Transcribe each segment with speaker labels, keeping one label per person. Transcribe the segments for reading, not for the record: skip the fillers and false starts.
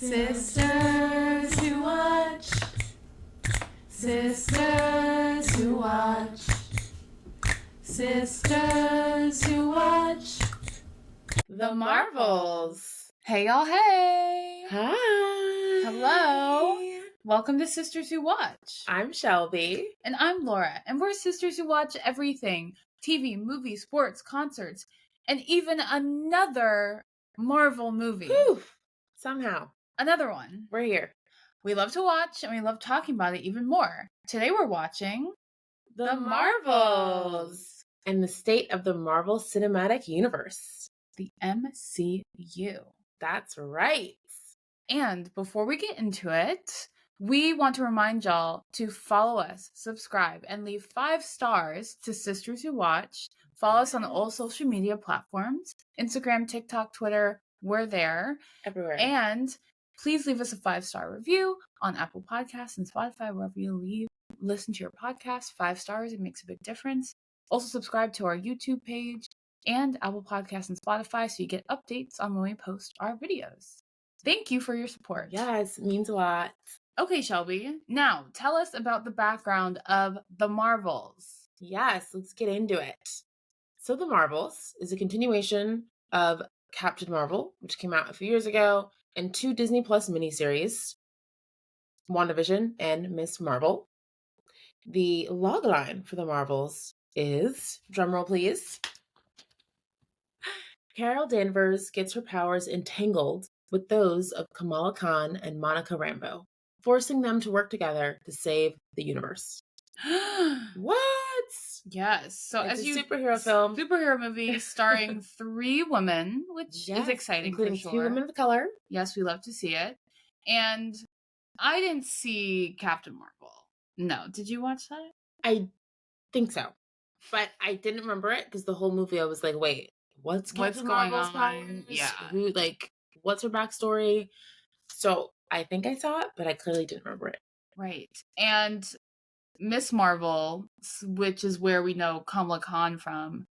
Speaker 1: Sisters who watch. Sisters who watch. Sisters who watch.
Speaker 2: The Marvels.
Speaker 1: Hey, y'all, hey.
Speaker 2: Hi.
Speaker 1: Hello. Welcome to Sisters Who Watch.
Speaker 2: I'm Shelby.
Speaker 1: And I'm Laura. And we're sisters who watch everything. TV, movies, sports, concerts, and even another Marvel movie.
Speaker 2: Whew. Somehow.
Speaker 1: Another one.
Speaker 2: We're here.
Speaker 1: We love to watch, and we love talking about it even more. Today we're watching
Speaker 2: The Marvels. And the state of the Marvel Cinematic Universe.
Speaker 1: the MCU.
Speaker 2: That's right.
Speaker 1: And before we get into it, we want to remind y'all to follow us, subscribe, and leave 5 stars to Sisters Who Watch. Follow us on all social media platforms, Instagram, TikTok, Twitter. We're there.
Speaker 2: Everywhere.
Speaker 1: And please leave us a 5-star review on Apple Podcasts and Spotify, wherever you listen to your podcast. 5 stars, it makes a big difference. Also subscribe to our YouTube page and Apple Podcasts and Spotify so you get updates on when we post our videos. Thank you for your support.
Speaker 2: Yes, it means a lot.
Speaker 1: Okay, Shelby, now tell us about the background of the Marvels.
Speaker 2: Yes, let's get into it. So The Marvels is a continuation of Captain Marvel, which came out a few years ago, and 2 Disney Plus miniseries, WandaVision and Miss Marvel. The logline for The Marvels is, drumroll please, Carol Danvers gets her powers entangled with those of Kamala Khan and Monica Rambeau, forcing them to work together to save the universe. What?
Speaker 1: Yes. So
Speaker 2: It's
Speaker 1: as
Speaker 2: a
Speaker 1: you
Speaker 2: superhero film.
Speaker 1: Superhero movie starring 3 women, which
Speaker 2: Yes,
Speaker 1: is exciting
Speaker 2: including
Speaker 1: for
Speaker 2: 2
Speaker 1: sure.
Speaker 2: women of color.
Speaker 1: Yes, we love to see it. And I didn't see Captain Marvel. No, did you watch that?
Speaker 2: I think so. But I didn't remember it because the whole movie I was like, wait, what's Captain
Speaker 1: going
Speaker 2: Marvel's
Speaker 1: on?
Speaker 2: powers?
Speaker 1: Yeah.
Speaker 2: Who, what's her backstory? So I think I saw it, but I clearly didn't remember it.
Speaker 1: Right. And Miss Marvel, which is where we know Kamala Khan from,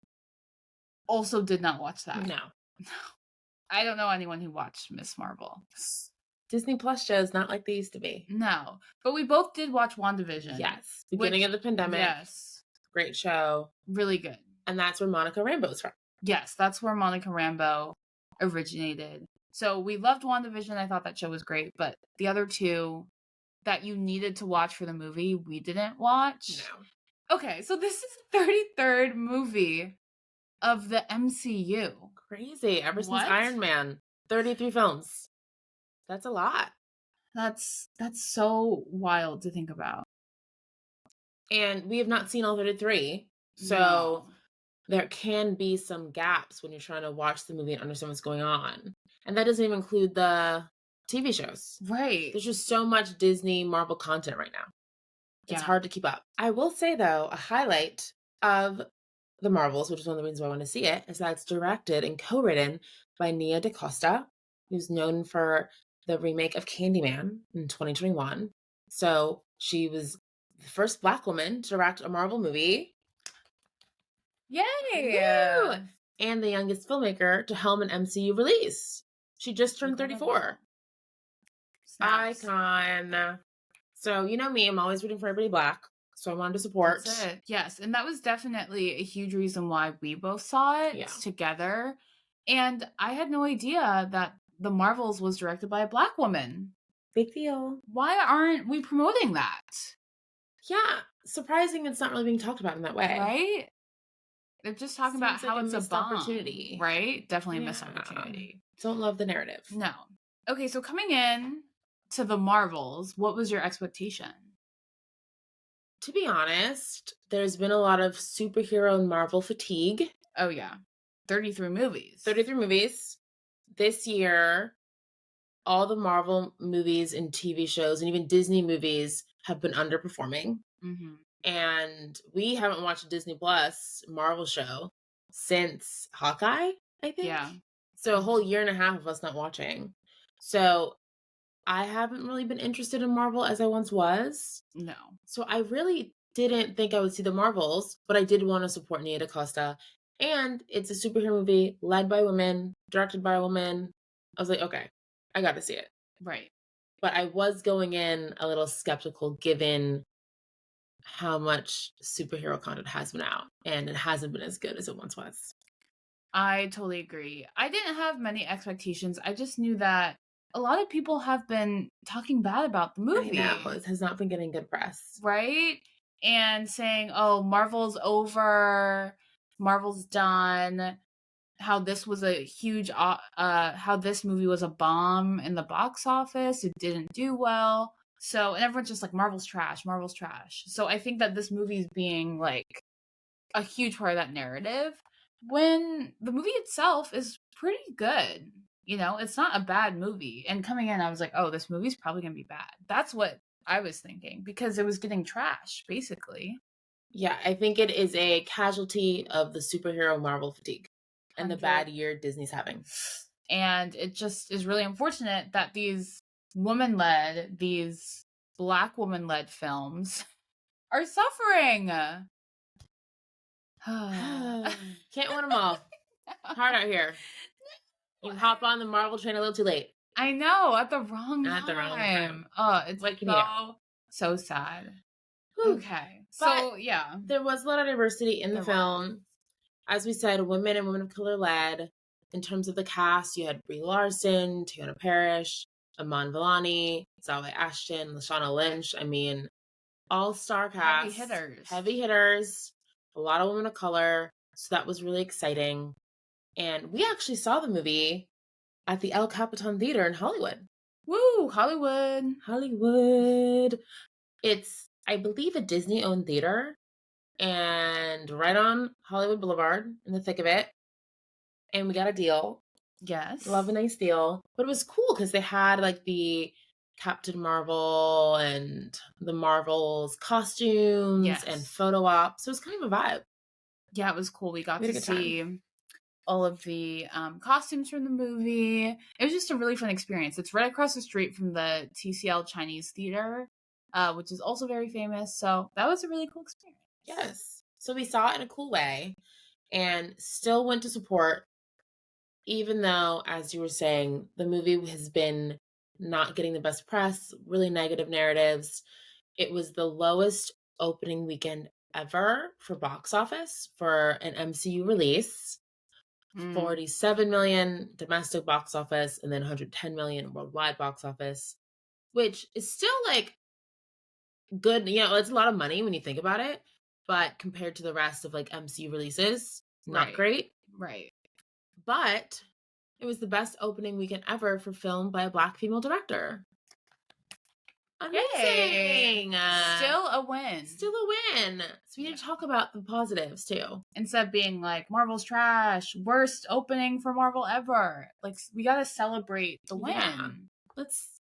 Speaker 1: also did not watch that.
Speaker 2: No.
Speaker 1: I don't know anyone who watched Miss Marvel.
Speaker 2: Disney Plus shows not like they used to be.
Speaker 1: No. But we both did watch WandaVision.
Speaker 2: Yes. Beginning of the pandemic.
Speaker 1: Yes.
Speaker 2: Great show.
Speaker 1: Really good.
Speaker 2: And that's where Monica Rambeau's from.
Speaker 1: Yes, that's where Monica Rambeau originated. So we loved WandaVision. I thought that show was great. But the other 2 that you needed to watch for the movie, we didn't watch.
Speaker 2: No.
Speaker 1: Okay, so this is the 33rd movie of the MCU.
Speaker 2: Crazy. Ever
Speaker 1: What?
Speaker 2: since Iron Man. 33 films. That's a lot.
Speaker 1: That's so wild to think about.
Speaker 2: And we have not seen all 33. So
Speaker 1: No.
Speaker 2: there can be some gaps when you're trying to watch the movie and understand what's going on. And that doesn't even include the TV shows.
Speaker 1: Right.
Speaker 2: There's just so much Disney Marvel content right now. It's
Speaker 1: Yeah.
Speaker 2: hard to keep up. I will say, though, a highlight of The Marvels, which is one of the reasons why I want to see it, is that it's directed and co-written by Nia DaCosta, who's known for the remake of Candyman in 2021. So she was the first Black woman to direct a Marvel movie.
Speaker 1: Yay!
Speaker 2: Woo! And the youngest filmmaker to helm an MCU release. She just turned 34.
Speaker 1: Snaps.
Speaker 2: Icon. So, you know me, I'm always rooting for everybody Black. So I wanted to support.
Speaker 1: That's it. Yes, and that was definitely a huge reason why we both saw it together. And I had no idea that The Marvels was directed by a Black woman.
Speaker 2: Big deal.
Speaker 1: Why aren't we promoting that?
Speaker 2: Yeah, surprising it's not really being talked about in that way.
Speaker 1: Right? They're just talking about
Speaker 2: Seems
Speaker 1: how
Speaker 2: like a
Speaker 1: it's a
Speaker 2: missed
Speaker 1: bomb.
Speaker 2: opportunity.
Speaker 1: Right? Definitely a
Speaker 2: Yeah.
Speaker 1: missed opportunity.
Speaker 2: Don't love the narrative.
Speaker 1: No. Okay, so coming in to The Marvels, what was your expectation?
Speaker 2: To be honest, there's been a lot of superhero and Marvel fatigue.
Speaker 1: Oh, yeah. 33 movies.
Speaker 2: 33 movies. This year, all the Marvel movies and TV shows and even Disney movies have been underperforming.
Speaker 1: Mm-hmm.
Speaker 2: And we haven't watched a Disney Plus Marvel show since Hawkeye, I think.
Speaker 1: Yeah.
Speaker 2: So a whole year and a half of us not watching. So I haven't really been interested in Marvel as I once was.
Speaker 1: No.
Speaker 2: So I really didn't think I would see the Marvels, but I did want to support Nia DaCosta. And it's a superhero movie led by women, directed by a woman. I was like, okay, I got to see it.
Speaker 1: Right.
Speaker 2: But I was going in a little skeptical given how much superhero content has been out, and it hasn't been as good as it once was.
Speaker 1: I totally agree. I didn't have many expectations. I just knew that a lot of people have been talking bad about the movie.
Speaker 2: I know, it has not been getting good press.
Speaker 1: Right? And saying, oh, Marvel's over, Marvel's done, how this was a huge, how this movie was a bomb in the box office. It didn't do well. So, and everyone's just like, Marvel's trash, Marvel's trash. So I think that this movie is being like a huge part of that narrative when the movie itself is pretty good. You know, it's not a bad movie. And coming in, I was like, oh, this movie's probably going to be bad. That's what I was thinking because it was getting trashed, basically.
Speaker 2: Yeah, I think it is a casualty of the superhero Marvel fatigue and the
Speaker 1: 100.
Speaker 2: bad year Disney's having.
Speaker 1: And it just is really unfortunate that these Black woman led films are suffering.
Speaker 2: Can't win them all. Hard out here. You hop on the Marvel train a little too late.
Speaker 1: I know, at the wrong
Speaker 2: At the wrong time.
Speaker 1: Oh, it's
Speaker 2: What can you do?
Speaker 1: so sad.
Speaker 2: Whew.
Speaker 1: Okay.
Speaker 2: But
Speaker 1: So, yeah.
Speaker 2: there was a lot of diversity in the
Speaker 1: There
Speaker 2: film. As we said, women and women of color led. In terms of the cast, you had Brie Larson, Tiana Parrish, Iman Vellani, Zawe Ashton, Lashana Lynch. I mean, all-star cast. Heavy hitters. A lot of women of color. So that was really exciting. And we actually saw the movie at the El Capitan Theater in Hollywood.
Speaker 1: Woo! Hollywood.
Speaker 2: Hollywood. It's, I believe, a Disney-owned theater. And right on Hollywood Boulevard, in the thick of it. And we got a deal.
Speaker 1: Yes.
Speaker 2: Love a nice deal. But it was cool because they had like the Captain Marvel and the Marvels costumes and photo ops. So it was kind of a vibe.
Speaker 1: Yeah, it was cool. We got to see all of the costumes from the movie. It was just a really fun experience. It's right across the street from the TCL Chinese Theater, which is also very famous. So that was a really cool experience.
Speaker 2: Yes. So we saw it in a cool way and still went to support, even though, as you were saying, the movie has been not getting the best press, really negative narratives. It was the lowest opening weekend ever for box office for an MCU release. 47 million domestic box office and then 110 million worldwide box office, which is still like good. You know, it's a lot of money when you think about it, but compared to the rest of like MCU releases, not great.
Speaker 1: Right.
Speaker 2: But it was the best opening weekend ever for film by a Black female director. Amazing.
Speaker 1: Still a win.
Speaker 2: Still a win. So we need to talk about the positives too.
Speaker 1: Instead of being like, Marvel's trash, worst opening for Marvel ever. Like, we got to celebrate the win.
Speaker 2: Yeah. Let's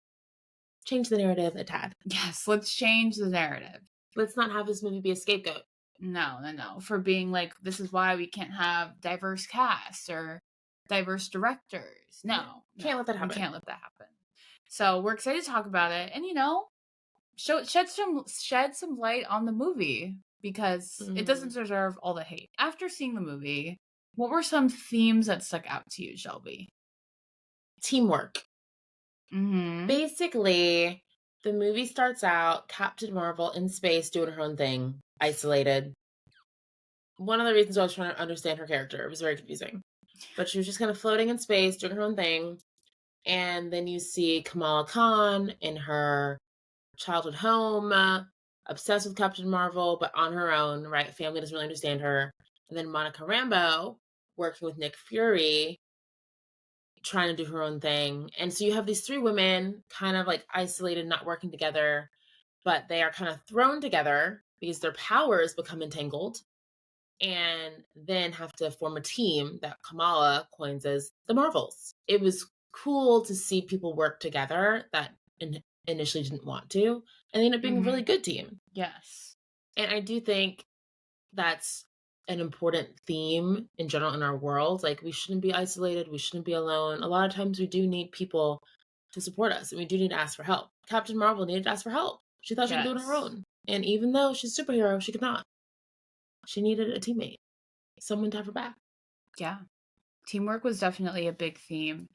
Speaker 2: change the narrative a tad.
Speaker 1: Yes, let's change the narrative.
Speaker 2: Let's not have this movie be a scapegoat.
Speaker 1: No. For being like, this is why we can't have diverse casts or diverse directors. No.
Speaker 2: Can't let that happen.
Speaker 1: We can't let that happen. So we're excited to talk about it and, you know, shed some light on the movie because it doesn't deserve all the hate. After seeing the movie, what were some themes that stuck out to you, Shelby?
Speaker 2: Teamwork. Basically, the movie starts out Captain Marvel in space doing her own thing, isolated. One of the reasons I was trying to understand her character, it was very confusing. But she was just kind of floating in space, doing her own thing. And then you see Kamala Khan in her childhood home, obsessed with Captain Marvel, but on her own, right? Family doesn't really understand her. And then Monica Rambeau working with Nick Fury, trying to do her own thing. And so you have these three women kind of like isolated, not working together, but they are kind of thrown together because their powers become entangled and then have to form a team that Kamala coins as the Marvels. It was cool to see people work together that initially didn't want to, and they ended up being a really good team.
Speaker 1: Yes.
Speaker 2: And I do think that's an important theme in general in our world. Like, we shouldn't be isolated. We shouldn't be alone. A lot of times we do need people to support us, and we do need to ask for help. Captain Marvel needed to ask for help. She thought she could do it on her own. And even though she's a superhero, she could not. She needed a teammate, someone to have her back.
Speaker 1: Yeah. Teamwork was definitely a big theme.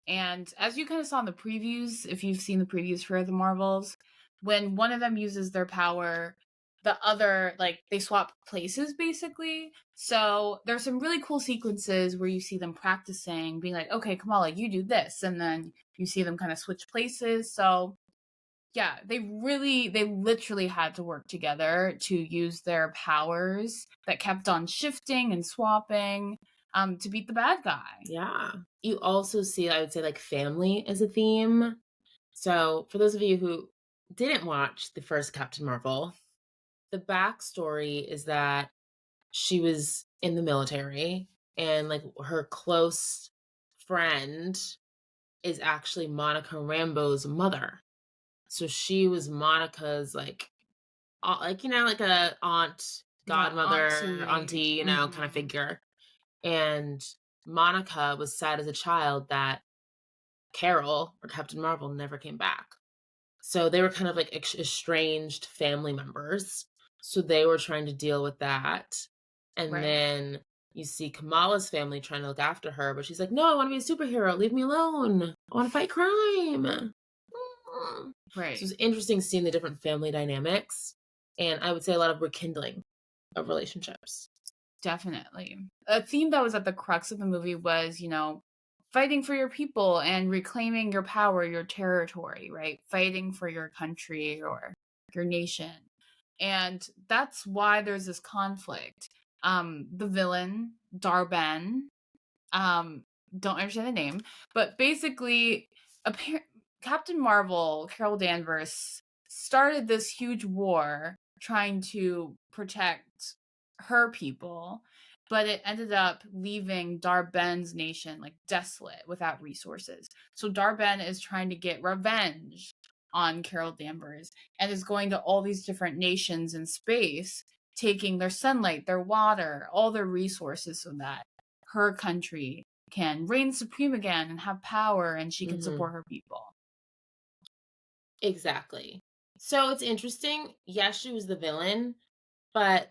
Speaker 1: And as you kind of saw in the previews, if you've seen the previews for the Marvels, when one of them uses their power, the other, like, they swap places basically. So there's some really cool sequences where you see them practicing, being like, okay, Kamala, you do this. And then you see them kind of switch places. So yeah, they literally had to work together to use their powers that kept on shifting and swapping to beat the bad guy.
Speaker 2: Yeah. You also see, I would say, like, family as a theme. So for those of you who didn't watch the first Captain Marvel, the backstory is that she was in the military, and like her close friend is actually Monica Rambeau's mother. So she was Monica's like like a aunt, godmother, auntie, kind of figure. And Monica was sad as a child that Carol or Captain Marvel never came back. So they were kind of like estranged family members. So they were trying to deal with that. And
Speaker 1: Right.
Speaker 2: then you see Kamala's family trying to look after her, but she's like, no, I want to be a superhero. Leave me alone. I want to fight crime.
Speaker 1: Right.
Speaker 2: So it's interesting seeing the different family dynamics. And I would say a lot of rekindling of relationships.
Speaker 1: Definitely. A theme that was at the crux of the movie was, fighting for your people and reclaiming your power, your territory, right? Fighting for your country or your nation. And that's why there's this conflict. The villain, Darben, don't understand the name, but basically, Captain Marvel, Carol Danvers, started this huge war trying to protect her people, but it ended up leaving Darben's nation like desolate without resources. So Darben is trying to get revenge on Carol Danvers and is going to all these different nations in space, taking their sunlight, their water, all their resources so that her country can reign supreme again and have power and she can support her people.
Speaker 2: Exactly. So it's interesting. Yes, she was the villain, but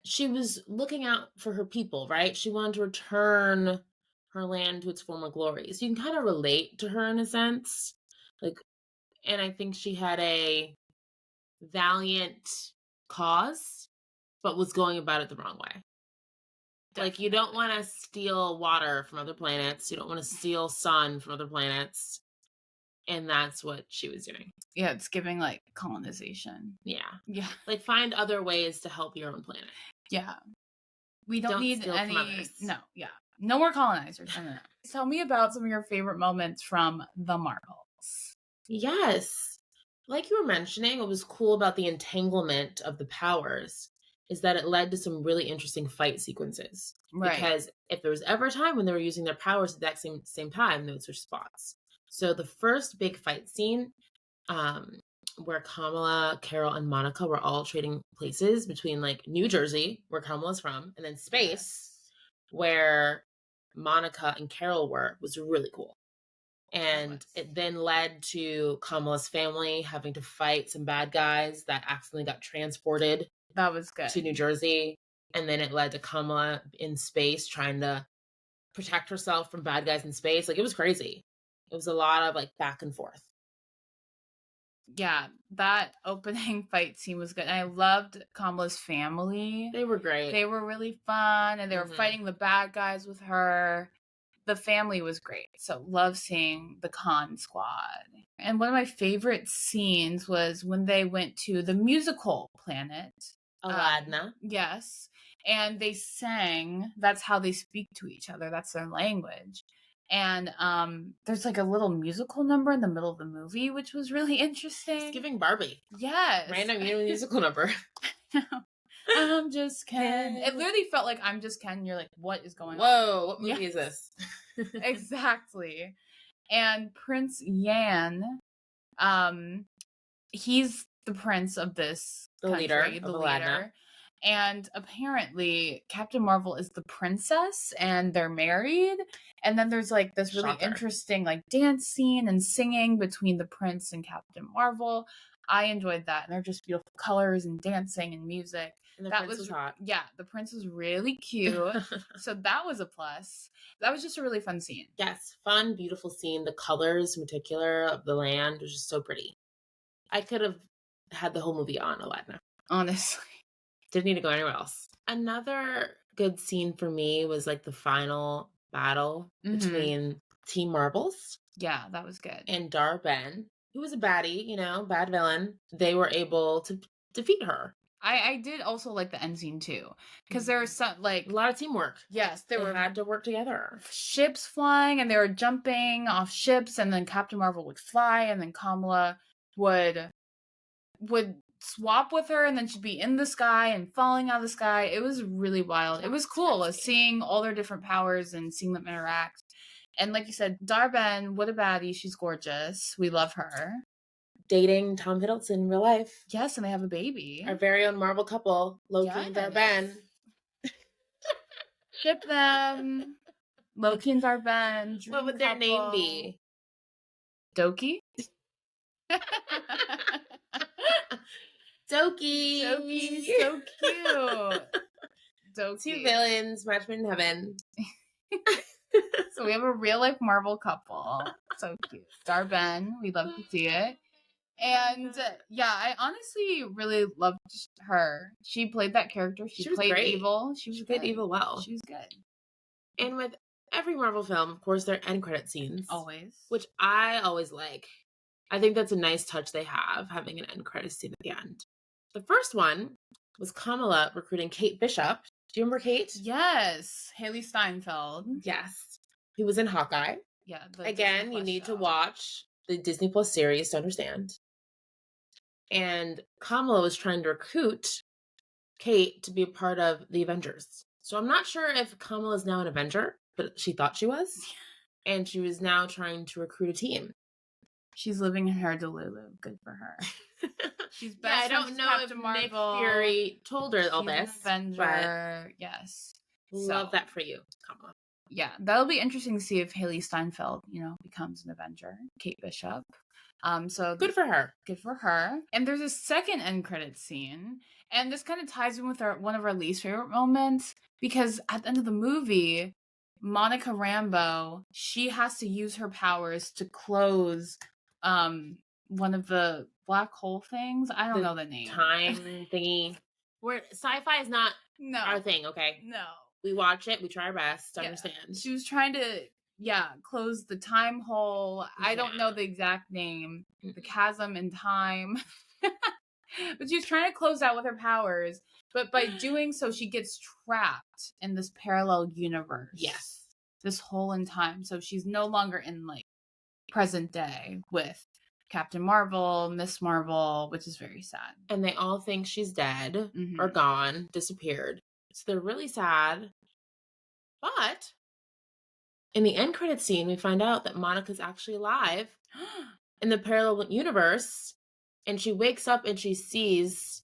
Speaker 2: she was looking out for her people, right? She wanted to return her land to its former glory. So you can kind of relate to her in a sense. And I think she had a valiant cause, but was going about it the wrong way. Definitely. Like, you don't want to steal water from other planets. You don't want to steal sun from other planets. And that's what she was doing.
Speaker 1: Yeah, it's giving like colonization.
Speaker 2: Yeah.
Speaker 1: Yeah.
Speaker 2: Like, find other ways to help your own planet.
Speaker 1: Yeah. We don't need
Speaker 2: steal
Speaker 1: any.
Speaker 2: From others.
Speaker 1: No, yeah. No more colonizers. No. Tell me about some of your favorite moments from the Marvels.
Speaker 2: Yes. Like you were mentioning, what was cool about the entanglement of the powers is that it led to some really interesting fight sequences. Right. Because if there was ever a time when they were using their powers at that same time, they would switch spots. So the first big fight scene, where Kamala, Carol, and Monica were all trading places between like New Jersey, where Kamala's from, and then space, where Monica and Carol were, was really cool. And it then led to Kamala's family having to fight some bad guys that accidentally got transported.
Speaker 1: That was good.
Speaker 2: To New Jersey. And then it led to Kamala in space trying to protect herself from bad guys in space. Like, it was crazy. It was a lot of like back and forth.
Speaker 1: Yeah, that opening fight scene was good. And I loved Kamala's family.
Speaker 2: They were great.
Speaker 1: They were really fun, and they were fighting the bad guys with her. The family was great. So love seeing the Khan squad. And one of my favorite scenes was when they went to the musical planet.
Speaker 2: Aladna.
Speaker 1: Yes. And they sang. That's how they speak to each other. That's their language. And there's like a little musical number in the middle of the movie, which was really interesting.
Speaker 2: It's giving Barbie.
Speaker 1: Yes.
Speaker 2: Random musical number.
Speaker 1: I'm just Ken. It literally felt like I'm just Ken. You're like, what is going on?
Speaker 2: Whoa, what movie is this?
Speaker 1: Exactly. And Prince Yan, he's the prince of this country, the leader. And apparently Captain Marvel is the princess and they're married. And then there's like this really
Speaker 2: Shocker.
Speaker 1: interesting like dance scene and singing between the prince and Captain Marvel. I enjoyed that. And they're just beautiful colors and dancing and music.
Speaker 2: And the
Speaker 1: That
Speaker 2: prince was hot.
Speaker 1: Yeah, the prince was really cute. So that was a plus. That was just a really fun scene.
Speaker 2: Yes, fun, beautiful scene. The colors in particular of the land was just so pretty. I could have had the whole movie on Aladdin.
Speaker 1: Honestly.
Speaker 2: Didn't need to go anywhere else. Another good scene for me was like the final battle between Team Marbles.
Speaker 1: Yeah, that was good.
Speaker 2: And Dar-Ben, who was a baddie, you know, bad villain. They were able to defeat her.
Speaker 1: I did also like the end scene too, because there was some like
Speaker 2: a lot of teamwork.
Speaker 1: Yes,
Speaker 2: they had to work together.
Speaker 1: Ships flying, and they were jumping off ships, and then Captain Marvel would fly, and then Kamala would swap with her, and then she'd be in the sky and falling out of the sky. It was really wild. It was cool seeing all their different powers and seeing them interact. And like you said, Dar-Ben, what a baddie. She's gorgeous. We love her.
Speaker 2: Dating Tom Hiddleston in real life.
Speaker 1: Yes, and they have a baby.
Speaker 2: Our very own Marvel couple, Loki and Dar-Ben.
Speaker 1: Ship them. Loki and Dar-Ben.
Speaker 2: What would their name be?
Speaker 1: Doki?
Speaker 2: Doki.
Speaker 1: Doki's so cute. Doki.
Speaker 2: Two villains, match made in heaven.
Speaker 1: So we have a real life Marvel couple. So cute. Dar-Ben, we love to see it. And yeah, I honestly really loved her. She played that character. She played great. Evil. She
Speaker 2: played evil well.
Speaker 1: She was good.
Speaker 2: And with every Marvel film, of course, there are end credit scenes.
Speaker 1: Always. Which
Speaker 2: I always like. I think that's a nice touch they have, having an end credit scene at the end. The first one was Kamala recruiting Kate Bishop. Do you remember Kate?
Speaker 1: Yes. Haley Steinfeld.
Speaker 2: Yes. Who was in Hawkeye.
Speaker 1: Yeah.
Speaker 2: Again, you need to watch the Disney Plus series to understand. And Kamala was trying to recruit Kate to be a part of the Avengers. So I'm not sure if Kamala is now an Avenger, but she thought she was. And she was now trying to recruit a team.
Speaker 1: She's living in her Delulu. Good for her. She's best.
Speaker 2: I don't know if Nick Fury told her all this.
Speaker 1: Avenger. Yes.
Speaker 2: Love that for you, Kamala.
Speaker 1: Yeah, that'll be interesting to see if Haley Steinfeld, becomes an Avenger. Kate Bishop. So
Speaker 2: good for her.
Speaker 1: Good for her. And there's a second end credit scene, and this kind of ties in with one of our least favorite moments, because at the end of the movie, Monica Rambeau, she has to use her powers to close one of the black hole things. I don't know the name.
Speaker 2: Time thingy. Where sci-fi is not our thing, okay?
Speaker 1: No.
Speaker 2: We watch it, we try our best to understand.
Speaker 1: She was trying to close the time hole. I don't know the exact name. The chasm in time. But she's trying to close out with her powers. But by doing so, she gets trapped in this parallel universe.
Speaker 2: Yes.
Speaker 1: This whole in time. So she's no longer in present day with Captain Marvel, Miss Marvel, which is very sad.
Speaker 2: And they all think she's dead or gone, disappeared. So they're really sad. But in the end credit scene, we find out that Monica's actually alive in the parallel universe. And she wakes up and she sees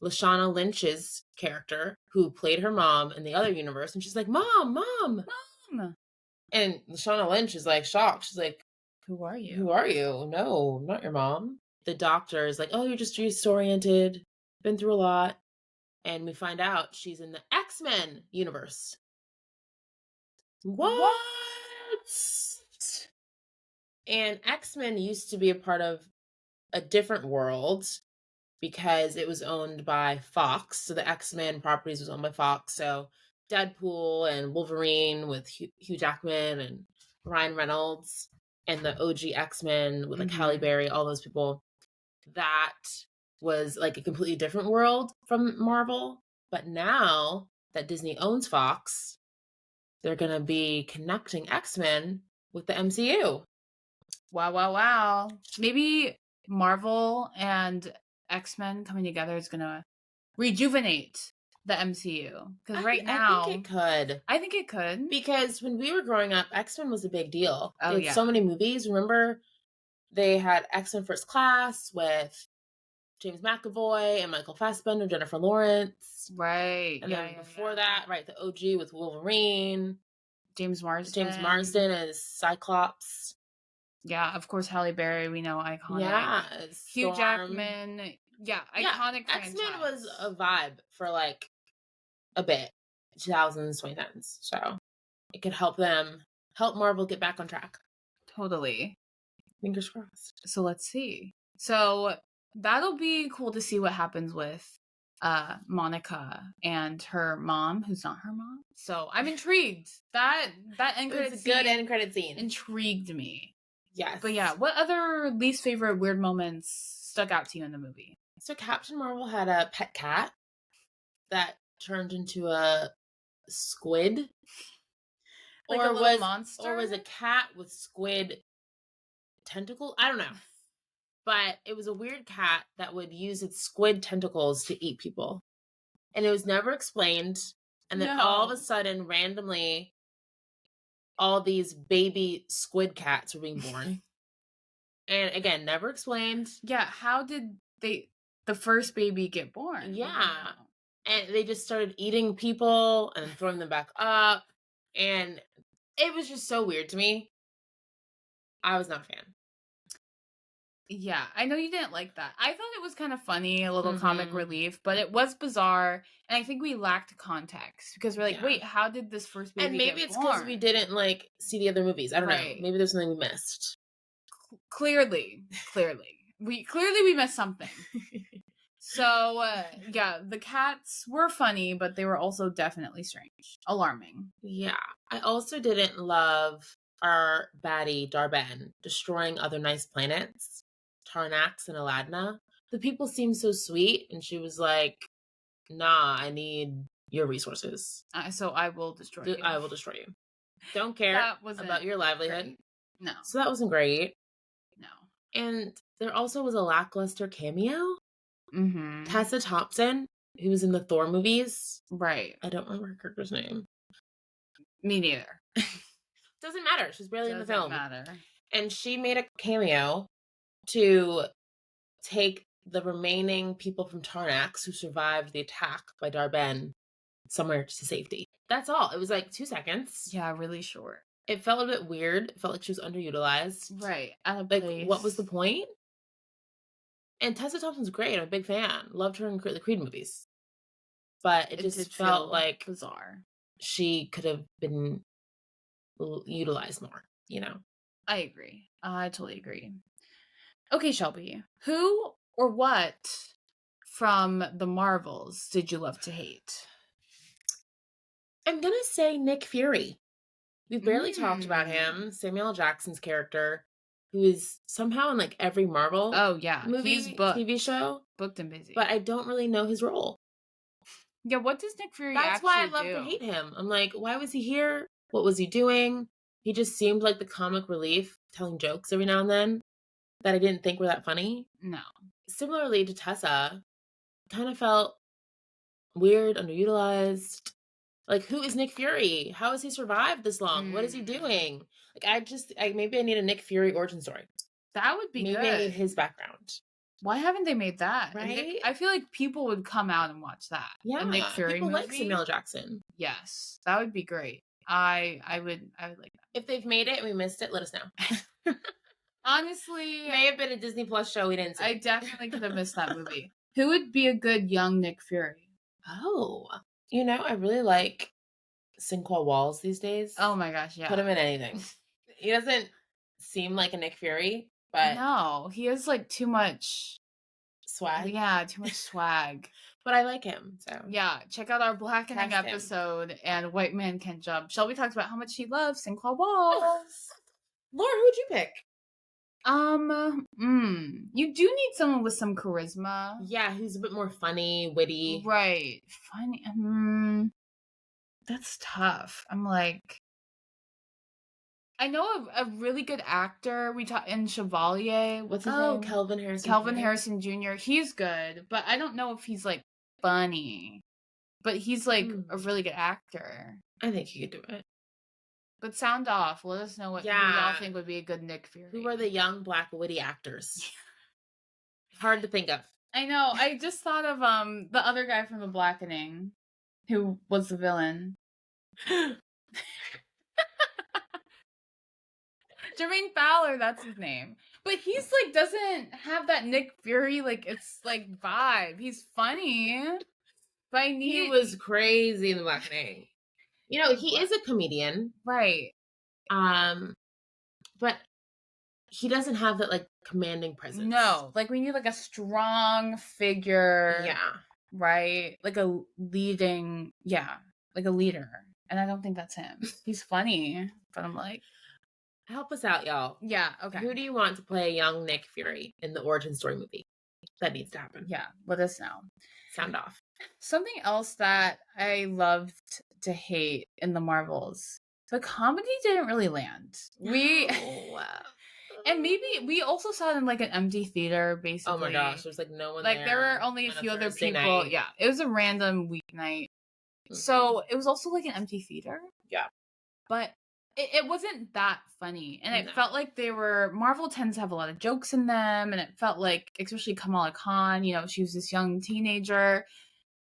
Speaker 2: Lashana Lynch's character, who played her mom in the other universe. And she's like, Mom! And Lashana Lynch is shocked. She's like,
Speaker 1: Who are you?
Speaker 2: No, not your mom. The doctor is like, oh, you're just disoriented. Been through a lot. And we find out she's in the X-Men universe. What? And X-Men used to be a part of a different world because it was owned by Fox. So the X-Men properties was owned by Fox. So Deadpool and Wolverine with Hugh Jackman and Ryan Reynolds and the OG X-Men with Halle Berry, all those people. That was a completely different world from Marvel. But now that Disney owns Fox, they're going to be connecting X-Men with the MCU.
Speaker 1: Wow. Maybe Marvel and X-Men coming together is going to rejuvenate the MCU. Because now... I think it could.
Speaker 2: Because when we were growing up, X-Men was a big deal.
Speaker 1: Oh, yeah.
Speaker 2: So many movies. Remember, they had X-Men First Class with James McAvoy and Michael Fassbender, Jennifer Lawrence.
Speaker 1: Right.
Speaker 2: And then before that, right, the OG with Wolverine.
Speaker 1: James Marsden.
Speaker 2: James Marsden as Cyclops.
Speaker 1: Yeah, of course, Halle Berry, we know, iconic.
Speaker 2: Yeah.
Speaker 1: Hugh Jackman. Yeah, iconic franchise.
Speaker 2: X-Men was a vibe for like a bit. 2000s, 2010s. So it could help Marvel get back on track.
Speaker 1: Totally.
Speaker 2: Fingers crossed.
Speaker 1: So let's see. So that'll be cool to see what happens with Monica and her mom, who's not her mom. So I'm intrigued. That end credit
Speaker 2: scene, good end credit scene
Speaker 1: intrigued me.
Speaker 2: Yes.
Speaker 1: But yeah, what other least favorite weird moments stuck out to you in the movie?
Speaker 2: So Captain Marvel had a pet cat that turned into a squid.
Speaker 1: Like a little monster?
Speaker 2: Or was a cat with squid tentacles? I don't know. But it was a weird cat that would use its squid tentacles to eat people. And it was never explained. And then all of a sudden, randomly, all these baby squid cats were being born. And again, never explained.
Speaker 1: Yeah, how did the first baby get born?
Speaker 2: Yeah. And they just started eating people and throwing them back up. And it was just so weird to me. I was not a fan.
Speaker 1: Yeah, I know you didn't like that. I thought it was kind of funny, a little comic relief, but it was bizarre, and I think we lacked context because we're like, wait, how did this first baby
Speaker 2: get born? And maybe it's because we didn't see the other movies. I don't know. Maybe there's something we missed.
Speaker 1: Clearly, we missed something. So yeah, the cats were funny, but they were also definitely strange, alarming.
Speaker 2: Yeah, I also didn't love our baddie Darben destroying other nice planets. Tarnax and Aladna. The people seemed so sweet, and she was like, nah, I need your resources.
Speaker 1: So I will destroy you.
Speaker 2: I will destroy you. Don't care about your livelihood.
Speaker 1: Great. No.
Speaker 2: So that wasn't great.
Speaker 1: No.
Speaker 2: And there also was a lackluster cameo.
Speaker 1: Mm-hmm.
Speaker 2: Tessa Thompson, who was in the Thor movies.
Speaker 1: Right.
Speaker 2: I don't remember her character's name.
Speaker 1: Me neither.
Speaker 2: Doesn't matter. She's barely in the film.
Speaker 1: Doesn't matter.
Speaker 2: And she made a cameo to take the remaining people from Tarnax who survived the attack by Darben somewhere to safety. That's all. It was 2 seconds.
Speaker 1: Yeah, really short.
Speaker 2: It felt a bit weird. It felt like she was underutilized.
Speaker 1: Right. Out of place.
Speaker 2: What was the point? And Tessa Thompson's great. I'm a big fan. Loved her in the Creed movies. But it just felt like
Speaker 1: bizarre.
Speaker 2: She could have been utilized more,
Speaker 1: I agree. I totally agree. Okay, Shelby. Who or what from the Marvels did you love to hate?
Speaker 2: I'm going to say Nick Fury. We've barely talked about him. Samuel L. Jackson's character, who is somehow in every Marvel movie,
Speaker 1: he's booked.
Speaker 2: TV show.
Speaker 1: Booked and busy.
Speaker 2: But I don't really know his role.
Speaker 1: Yeah, what does Nick Fury
Speaker 2: That's why I love to hate him. I'm like, why was he here? What was he doing? He just seemed like the comic relief, telling jokes every now and then that I didn't think were that funny.
Speaker 1: No.
Speaker 2: Similarly to Tessa, kind of felt weird, underutilized. Who is Nick Fury? How has he survived this long? What is he doing? Maybe I need a Nick Fury origin story.
Speaker 1: That would be good.
Speaker 2: Maybe I need his background.
Speaker 1: Why haven't they made that?
Speaker 2: Right?
Speaker 1: I feel like people would come out and watch that.
Speaker 2: Yeah,
Speaker 1: a Nick Fury
Speaker 2: people
Speaker 1: movie.
Speaker 2: Like Samuel L. Jackson.
Speaker 1: Yes, that would be great. I would like that.
Speaker 2: If they've made it and we missed it, let us know.
Speaker 1: Honestly,
Speaker 2: it may have been a Disney Plus show we didn't see.
Speaker 1: I definitely could have missed that movie. Who would be a good young Nick Fury?
Speaker 2: Oh, I really like Sinqua Walls these days.
Speaker 1: Oh my gosh, yeah.
Speaker 2: Put him in anything. He doesn't seem like a Nick Fury, but
Speaker 1: no, he has too much
Speaker 2: swag.
Speaker 1: Yeah, too much swag.
Speaker 2: But I like him, so
Speaker 1: yeah. Check out our Blackening episode and White Man Can Jump. Shelby talks about how much she loves Sinqua Walls.
Speaker 2: Laura, who'd you pick?
Speaker 1: You do need someone with some charisma.
Speaker 2: Yeah, who's a bit more funny, witty.
Speaker 1: Right. Funny. That's tough. I'm like, I know a really good actor. We talked in Chevalier. What's his name?
Speaker 2: Kelvin Harrison.
Speaker 1: Kelvin Harrison Jr. He's good, but I don't know if he's funny. But he's a really good actor.
Speaker 2: I think he could do it.
Speaker 1: But sound off. Let us know what y'all think would be a good Nick Fury.
Speaker 2: Who are the young black witty actors? Hard to think of.
Speaker 1: I know. I just thought of the other guy from The Blackening, who was the villain. Jermaine Fowler, that's his name. But he's like doesn't have that Nick Fury it's like vibe. He's funny, but
Speaker 2: he was crazy in The Blackening. You know, he is a comedian,
Speaker 1: right?
Speaker 2: But he doesn't have that like commanding presence.
Speaker 1: No, like we need like a strong figure.
Speaker 2: Yeah,
Speaker 1: right. Like a leading, like a leader. And I don't think that's him. He's funny, but I'm like,
Speaker 2: help us out, y'all.
Speaker 1: Yeah, okay.
Speaker 2: Who do you want to play young Nick Fury in the origin story movie? That needs to happen.
Speaker 1: Yeah, let us know.
Speaker 2: Sound off.
Speaker 1: Something else that I loved to hate in the Marvels, the comedy didn't really land. And maybe we also saw it in like an empty theater, basically.
Speaker 2: Oh my gosh, there's like no one
Speaker 1: there. Like there were only a few other people. Night. Yeah, it was a random weeknight. Mm-hmm. So it was also like an empty theater.
Speaker 2: Yeah.
Speaker 1: But it wasn't that funny. And it felt like Marvel tends to have a lot of jokes in them. And it felt like, especially Kamala Khan, she was this young teenager.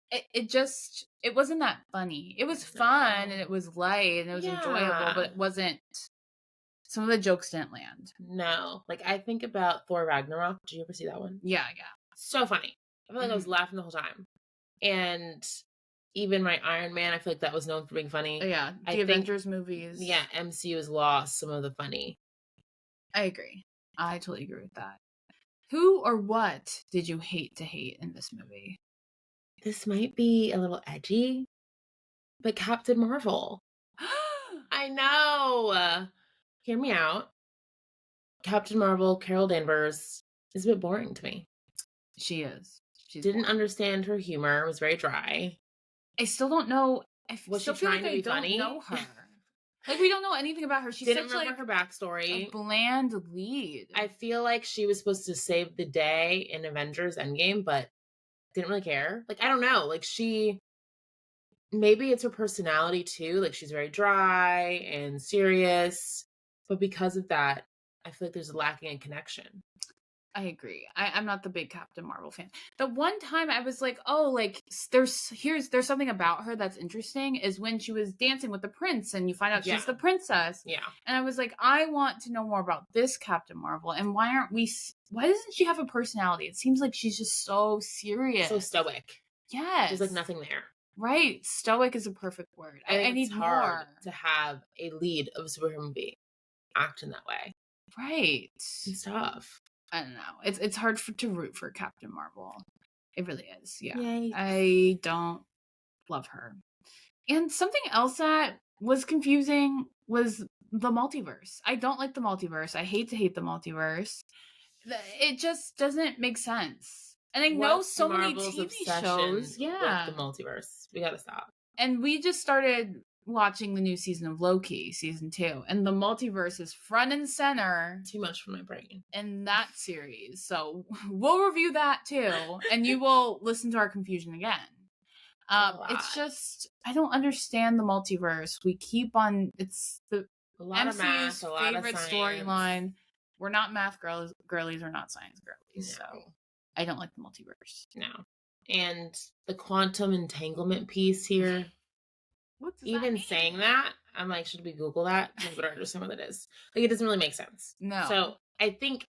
Speaker 1: It wasn't that funny. It was fun and it was light and it was enjoyable, but it wasn't, some of the jokes didn't land.
Speaker 2: No. Like I think about Thor Ragnarok. Did you ever see that one?
Speaker 1: Yeah.
Speaker 2: So funny. I feel like I was laughing the whole time. And even my Iron Man, I feel like that was known for being funny.
Speaker 1: Yeah, the Avengers movies.
Speaker 2: Yeah, MCU has lost some of the funny.
Speaker 1: I agree. I totally agree with that. Who or what did you hate to hate in this movie?
Speaker 2: This might be a little edgy, but Captain Marvel. I know. Hear me out. Captain Marvel, Carol Danvers, is a bit boring to me.
Speaker 1: She is. She
Speaker 2: didn't understand her humor. It was very dry.
Speaker 1: I still don't know.
Speaker 2: Was she trying to be funny?
Speaker 1: I don't know her. Like, we don't know anything about her. She's
Speaker 2: didn't
Speaker 1: such
Speaker 2: remember her backstory.
Speaker 1: A bland lead.
Speaker 2: I feel like she was supposed to save the day in Avengers Endgame, but didn't really care. Like, I don't know. Like, maybe it's her personality too. Like, she's very dry and serious. But because of that, I feel like there's lacking in connection.
Speaker 1: I agree. I'm not the big Captain Marvel fan. The one time I was like, oh, like there's something about her that's interesting is when she was dancing with the prince and you find out she's the princess.
Speaker 2: Yeah.
Speaker 1: And I was like, I want to know more about this Captain Marvel. And why doesn't she have a personality? It seems like she's just so serious.
Speaker 2: So stoic.
Speaker 1: Yes.
Speaker 2: There's like nothing there.
Speaker 1: Right. Stoic is a perfect word. I need more.
Speaker 2: To have a lead of a superhero movie act in that way.
Speaker 1: Right.
Speaker 2: It's tough.
Speaker 1: I don't know. It's hard to root for Captain Marvel. It really is. Yeah.
Speaker 2: Yikes.
Speaker 1: I don't love her. And something else that was confusing was the multiverse. I don't like the multiverse. I hate to hate the multiverse. It just doesn't make sense. And I know so many TV shows. Yeah.
Speaker 2: With the multiverse. We gotta stop.
Speaker 1: And we just started watching the new season of Loki, season 2, and the multiverse is front and center.
Speaker 2: Too much for my brain.
Speaker 1: In that series. So we'll review that too, and you will listen to our confusion again. It's just, I don't understand the multiverse. We keep on, it's the MCU's favorite storyline. We're not math girlies, we're not science girlies, so I don't like the multiverse.
Speaker 2: No. And the quantum entanglement piece here. Even saying that, I'm like, should we Google that? I better understand what that is. Like, it doesn't really make sense.
Speaker 1: No.
Speaker 2: So I think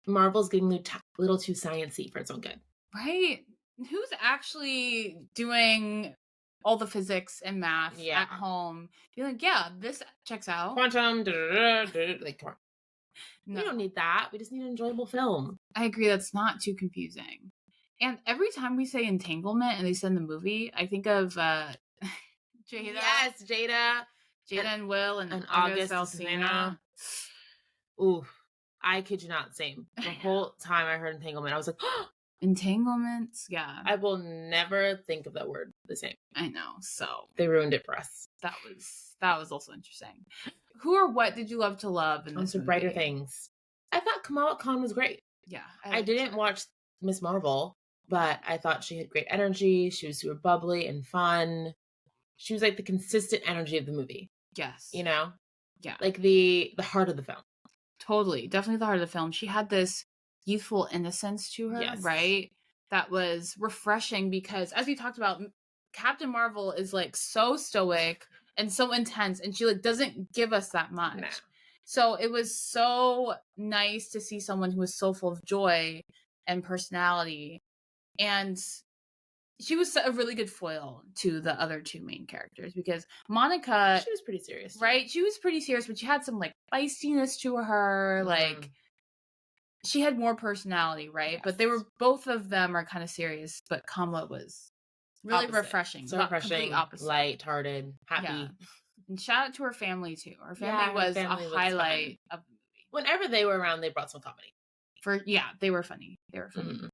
Speaker 2: Marvel's getting a little too sciencey for its own good.
Speaker 1: Right. Who's actually doing all the physics and math at home? Be like, yeah, this checks out.
Speaker 2: Quantum, like, come on. No. We don't need that. We just need an enjoyable film.
Speaker 1: I agree. That's not too confusing. And every time we say entanglement and they send the movie, I think of Jada.
Speaker 2: Yes, Jada
Speaker 1: and Will and
Speaker 2: August Alsina. Ooh, I kid you not, same. The whole time I heard entanglement, I was like,
Speaker 1: entanglements, yeah.
Speaker 2: I will never think of that word the same.
Speaker 1: I know, so
Speaker 2: they ruined it for us.
Speaker 1: That was also interesting. Who or what did you love to love in this movie?
Speaker 2: Brighter Things. I thought Kamala Khan was great.
Speaker 1: Yeah.
Speaker 2: I didn't watch Miss Marvel, but I thought she had great energy. She was super bubbly and fun. She was like the consistent energy of the movie.
Speaker 1: Yes.
Speaker 2: You know?
Speaker 1: Yeah.
Speaker 2: Like the heart of the film.
Speaker 1: Totally. Definitely the heart of the film. She had this youthful innocence to her,
Speaker 2: Yes.
Speaker 1: right? That was refreshing because, as we talked about, Captain Marvel is like so stoic and so intense, and she like doesn't give us that much.
Speaker 2: No.
Speaker 1: So it was so nice to see someone who was so full of joy and personality, and she was a really good foil to the other two main characters because Monica,
Speaker 2: She was pretty serious, too.
Speaker 1: right? She was pretty serious, but she had some like feistiness to her, like she had more personality, right?
Speaker 2: Yes.
Speaker 1: But they were, both of them are kind of serious, but Kamala was really
Speaker 2: Opposite.
Speaker 1: refreshing.
Speaker 2: So refreshing,
Speaker 1: complete opposite.
Speaker 2: light-hearted, happy.
Speaker 1: Yeah. And shout out to her family too. Her family
Speaker 2: Yeah, her
Speaker 1: was
Speaker 2: family
Speaker 1: a
Speaker 2: was
Speaker 1: highlight
Speaker 2: fun.
Speaker 1: of the movie.
Speaker 2: Whenever they were around, they brought some comedy.
Speaker 1: They were funny. They were funny.
Speaker 2: Mm-hmm.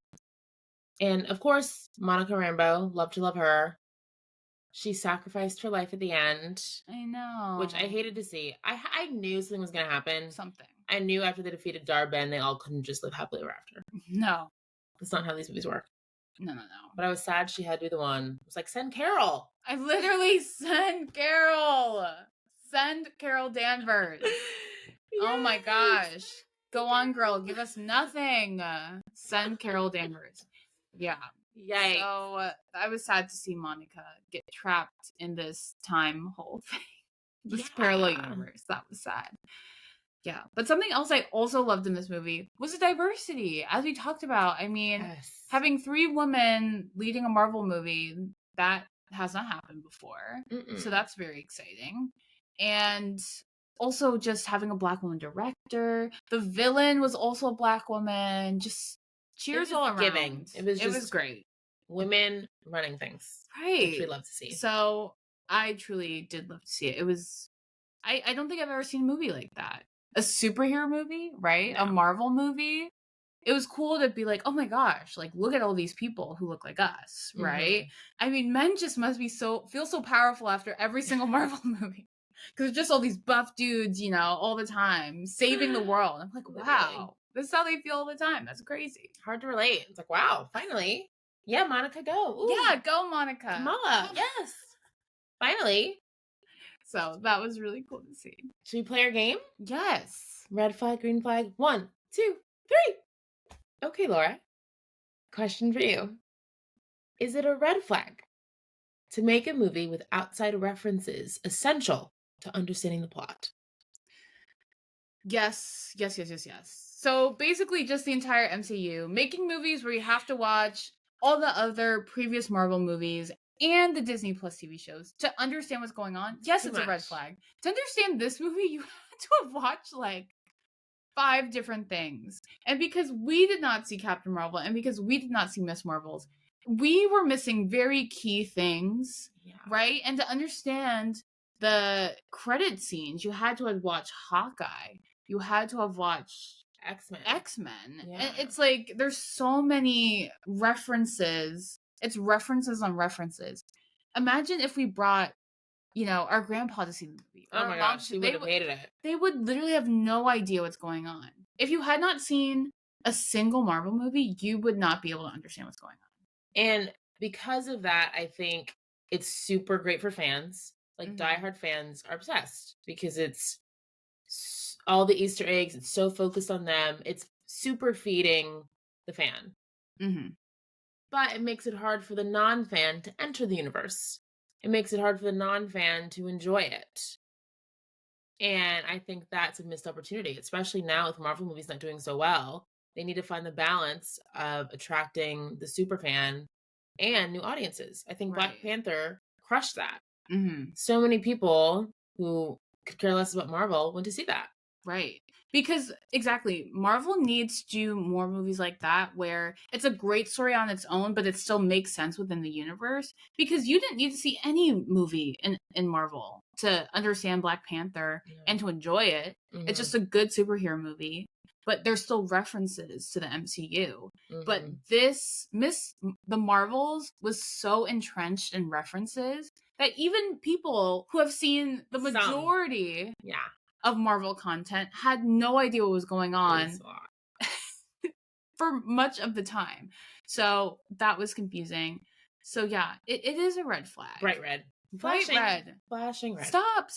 Speaker 2: And of course, Monica Rambeau, love to love her. She sacrificed her life at the end.
Speaker 1: I know.
Speaker 2: Which I hated to see. I knew something was going to happen.
Speaker 1: Something.
Speaker 2: I knew after they defeated Dar-Ben, they all couldn't just live happily ever after.
Speaker 1: No.
Speaker 2: That's not how these movies work.
Speaker 1: No.
Speaker 2: But I was sad she had to be the one. It was like, send Carol.
Speaker 1: I literally send Carol. Send Carol Danvers.
Speaker 2: Yes.
Speaker 1: Oh my gosh. Go on, girl. Give us nothing. Send Carol Danvers. Yeah.
Speaker 2: Yikes.
Speaker 1: So I was sad to see Monica get trapped in this time hole thing. This parallel universe. That was sad. Yeah. But something else I also loved in this movie was the diversity. As we talked about, I mean, having 3 women leading a Marvel movie, that has not happened before. So that's very exciting. And also just having a Black woman director. The villain was also a Black woman. Just cheers all around.
Speaker 2: Giving. It was
Speaker 1: great.
Speaker 2: Women running things.
Speaker 1: Right.
Speaker 2: Which we love to see.
Speaker 1: So I truly did love to see it. It was, I don't think I've ever seen a movie like that. A superhero movie, right?
Speaker 2: No.
Speaker 1: A Marvel movie. It was cool to be like, oh my gosh, like look at all these people who look like us, right? I mean, men just must be feel so powerful after every single Marvel movie. Because just all these buff dudes, you know, all the time, saving the world. I'm like, wow, this is how they feel all the time. That's crazy.
Speaker 2: Hard to relate. It's like, wow, finally. Yeah, Monica, go. Ooh.
Speaker 1: Yeah, go, Monica.
Speaker 2: Kamala, yes. Finally.
Speaker 1: So that was really cool to see.
Speaker 2: Should we play our game?
Speaker 1: Yes.
Speaker 2: Red flag, green flag. 1, 2, 3. Okay, Laura. Question for you. Is it a red flag to make a movie with outside references essential to understanding the plot?
Speaker 1: Yes. So basically just the entire MCU, making movies where you have to watch all the other previous Marvel movies and the Disney Plus TV shows to understand what's going on. Yes, it's a red flag. To understand this movie, you had to have watched like 5 different things. And because we did not see Captain Marvel and because we did not see Miss Marvels, we were missing very key things, right? And to understand the credit scenes, you had to have watched Hawkeye. You had to have watched X-Men.
Speaker 2: Yeah.
Speaker 1: And it's like there's so many references. It's references on references. Imagine if we brought, you know, our grandpa to see the movie.
Speaker 2: Oh my gosh, he would have hated it.
Speaker 1: They would literally have no idea what's going on. If you had not seen a single Marvel movie, you would not be able to understand what's going on.
Speaker 2: And because of that, I think it's super great for fans. Like diehard fans are obsessed because it's all the Easter eggs. It's so focused on them. It's super feeding the fan. But it makes it hard for the non-fan to enter the universe. It makes it hard for the non-fan to enjoy it. And I think that's a missed opportunity, especially now with Marvel movies not doing so well. They need to find the balance of attracting the super fan and new audiences. I think Black Panther crushed that. So many people who could care less about Marvel went to see that.
Speaker 1: Right. Because, exactly, Marvel needs to do more movies like that where it's a great story on its own, but it still makes sense within the universe. Because you didn't need to see any movie in Marvel to understand Black Panther and to enjoy it. It's just a good superhero movie, but there's still references to the MCU. But the Marvels was so entrenched in references that even people who have seen the majority of Marvel content had no idea what was going on for much of the time. So that was confusing. So yeah, it is a red flag.
Speaker 2: Bright red. Flashing red.
Speaker 1: Stop.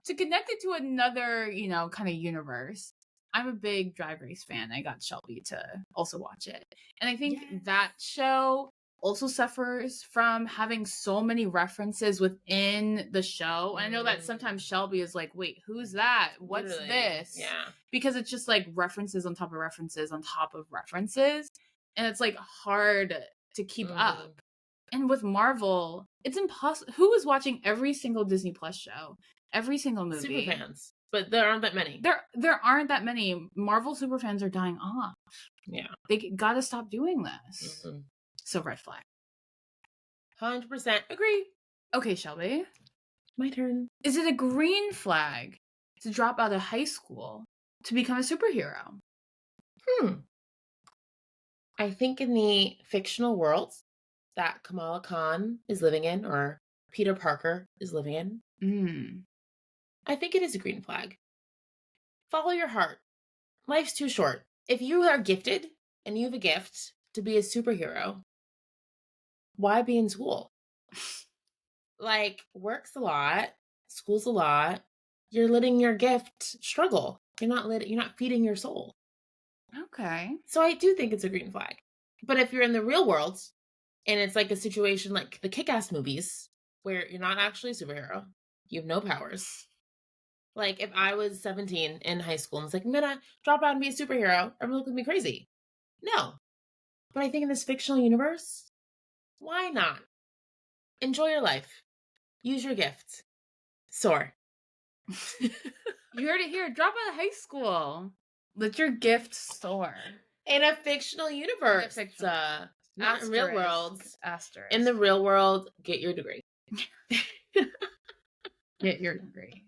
Speaker 1: To connect it to another, you know, kind of universe. I'm a big Drag Race fan. I got Shelby to also watch it. And I think
Speaker 2: Yes.
Speaker 1: that show also suffers from having so many references within the show. And I know that sometimes Shelby is like, wait, who's that? What's
Speaker 2: Literally.
Speaker 1: this?
Speaker 2: Yeah.
Speaker 1: Because it's just like references on top of references on top of references. And it's like hard to keep up. And with Marvel, it's impossible. Who is watching every single Disney Plus show? Every single movie?
Speaker 2: Super fans. But there aren't that many.
Speaker 1: There aren't that many. Marvel super fans are dying off.
Speaker 2: Yeah.
Speaker 1: They gotta stop doing this. So red flag.
Speaker 2: 100% agree.
Speaker 1: Okay, Shelby.
Speaker 2: My turn.
Speaker 1: Is it a green flag to drop out of high school to become a superhero?
Speaker 2: I think in the fictional world that Kamala Khan is living in, or Peter Parker is living in, I think it is a green flag. Follow your heart. Life's too short. If you are gifted and you have a gift to be a superhero, why be in school? Like, work's a lot, school's a lot. You're letting your gift struggle. You're not feeding your soul.
Speaker 1: Okay.
Speaker 2: So I do think it's a green flag. But if you're in the real world and it's like a situation like the Kick-Ass movies where you're not actually a superhero, you have no powers. Like if I was 17 in high school and was like, I'm gonna drop out and be a superhero, everyone look at me crazy. No. But I think in this fictional universe, why not? Enjoy your life. Use your gift. Soar.
Speaker 1: You heard it here. Drop out of high school. Let your gift soar.
Speaker 2: In a fictional universe. Not in real world.
Speaker 1: Asterisk.
Speaker 2: In the real world, get your degree.
Speaker 1: Get your degree.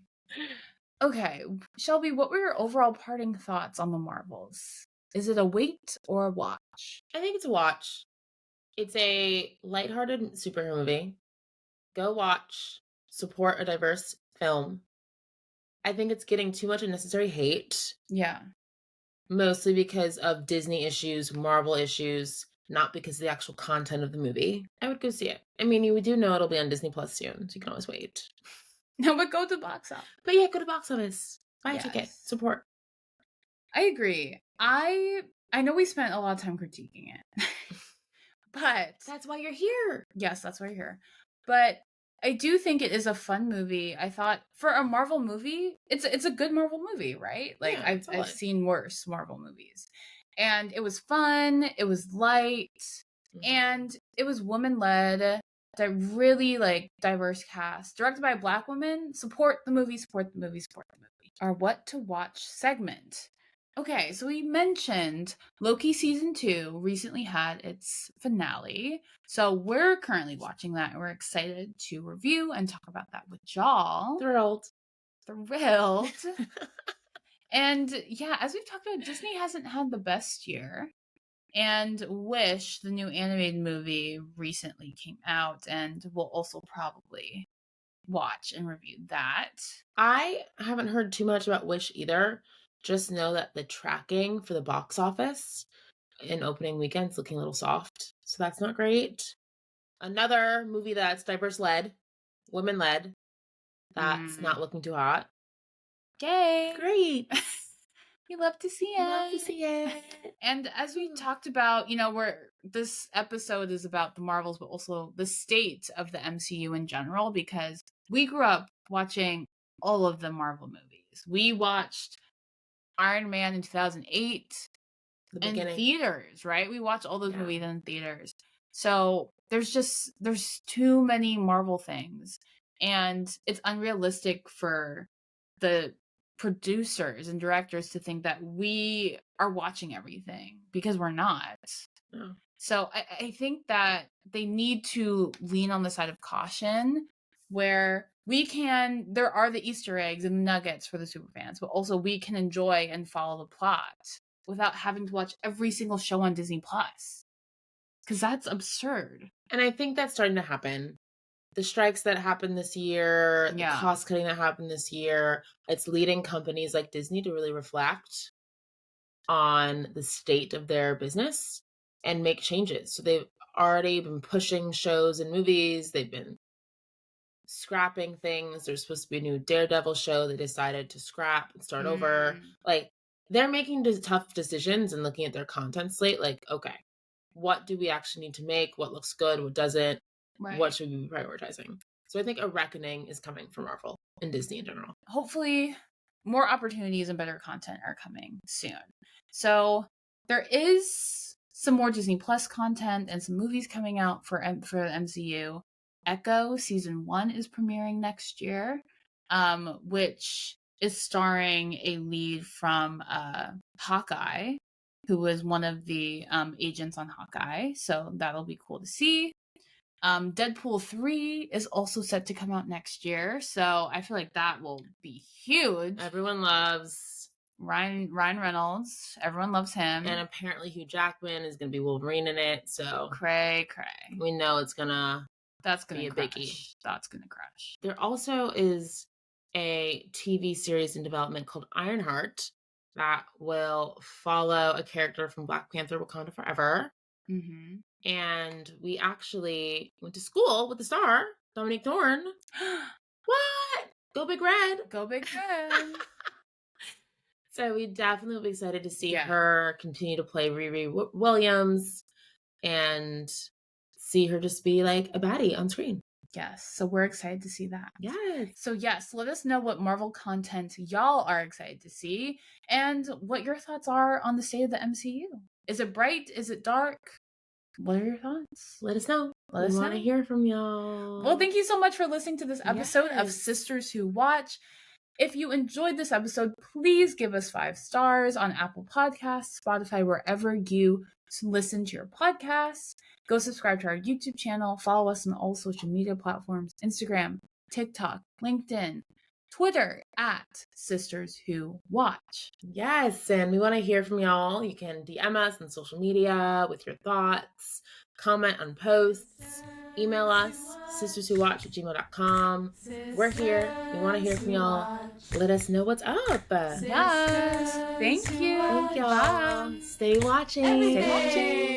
Speaker 1: Okay, Shelby, what were your overall parting thoughts on the Marvels? Is it a wait or a watch?
Speaker 2: I think it's a watch. It's a lighthearted superhero movie. Go watch. Support a diverse film. I think it's getting too much unnecessary hate.
Speaker 1: Yeah.
Speaker 2: Mostly because of Disney issues, Marvel issues, not because of the actual content of the movie. I would go see it. I mean, we do know it'll be on Disney Plus soon, so you can always wait.
Speaker 1: No, but go to the box office.
Speaker 2: But yeah, go to box office. Buy a ticket. Support.
Speaker 1: I agree. I know we spent a lot of time critiquing it. But
Speaker 2: that's why you're here.
Speaker 1: Yes, that's why you're here. But I do think it is a fun movie. I thought for a Marvel movie, it's a good Marvel movie, right? Like
Speaker 2: yeah,
Speaker 1: I've seen worse Marvel movies. And it was fun, it was light, and it was woman-led. That really like diverse cast, directed by a Black woman. Support the movie, support the movie, support the movie. Our what to watch segment. Okay, so we mentioned Loki season 2 recently had its finale. So we're currently watching that and we're excited to review and talk about that with y'all.
Speaker 2: Thrilled.
Speaker 1: And yeah, as we've talked about, Disney hasn't had the best year. And Wish, the new animated movie, recently came out, and we'll also probably watch and review that.
Speaker 2: I haven't heard too much about Wish either. Just know that the tracking for the box office in opening weekend's looking a little soft, so that's not great. Another movie that's diverse-led, women-led, that's not looking too hot.
Speaker 1: Yay!
Speaker 2: Great!
Speaker 1: We love to see it. And as we talked about, this episode is about the Marvels, but also the state of the MCU in general, because we grew up watching all of the Marvel movies. We watched Iron Man in 2008 in theaters, right? We watched all those movies in theaters. So there's too many Marvel things, and it's unrealistic for the producers and directors to think that we are watching everything, because we're not.
Speaker 2: No.
Speaker 1: So I think that they need to lean on the side of caution, where there are the Easter eggs and nuggets for the super fans, but also we can enjoy and follow the plot without having to watch every single show on Disney Plus, because that's absurd.
Speaker 2: And I think that's starting to happen. The strikes that happened this year, the cost cutting that happened this year, it's leading companies like Disney to really reflect on the state of their business and make changes. So they've already been pushing shows and movies. They've been scrapping things. There's supposed to be a new Daredevil show they decided to scrap and start over. Like, they're making tough decisions and looking at their content slate. Like, okay, what do we actually need to make? What looks good? What doesn't?
Speaker 1: Right.
Speaker 2: What should we be prioritizing? So I think a reckoning is coming for Marvel and Disney in general.
Speaker 1: Hopefully, more opportunities and better content are coming soon. So there is some more Disney Plus content and some movies coming out for the MCU. Echo season 1 is premiering next year, which is starring a lead from Hawkeye, who was one of the agents on Hawkeye. So that'll be cool to see. Deadpool 3 is also set to come out next year, so I feel like that will be huge.
Speaker 2: Everyone loves
Speaker 1: Ryan Reynolds. Everyone loves him.
Speaker 2: And apparently Hugh Jackman is going to be Wolverine in it, so
Speaker 1: cray.
Speaker 2: We know it's going to
Speaker 1: be a biggie. That's going to crash.
Speaker 2: There also is a TV series in development called Ironheart that will follow a character from Black Panther Wakanda Forever.
Speaker 1: Mm-hmm.
Speaker 2: And we actually went to school with the star, Dominique Thorne. What? Go Big Red.
Speaker 1: Go Big Red.
Speaker 2: So we definitely will be excited to see her continue to play Riri Williams and see her just be like a baddie on screen.
Speaker 1: Yes, so we're excited to see that.
Speaker 2: Yes.
Speaker 1: So yes, let us know what Marvel content y'all are excited to see and what your thoughts are on the state of the MCU. Is it bright? Is it dark? What are your thoughts?
Speaker 2: Let us know. We want to hear from y'all.
Speaker 1: Well, thank you so much for listening to this episode of Sisters Who Watch. If you enjoyed this episode, please give us 5 stars on Apple Podcasts, Spotify, wherever you listen to your podcasts. Go subscribe to our YouTube channel. Follow us on all social media platforms, Instagram, TikTok, LinkedIn, Twitter at Sisters Who Watch.
Speaker 2: Yes, and we want to hear from y'all. You can DM us on social media with your thoughts, comment on posts, email us, sisterswhowatch@gmail.com. We're here. We want to hear from y'all. Let us know what's up.
Speaker 1: Yes. Thank you.
Speaker 2: Thank y'all.
Speaker 1: Bye.
Speaker 2: Stay watching.
Speaker 1: Stay watching.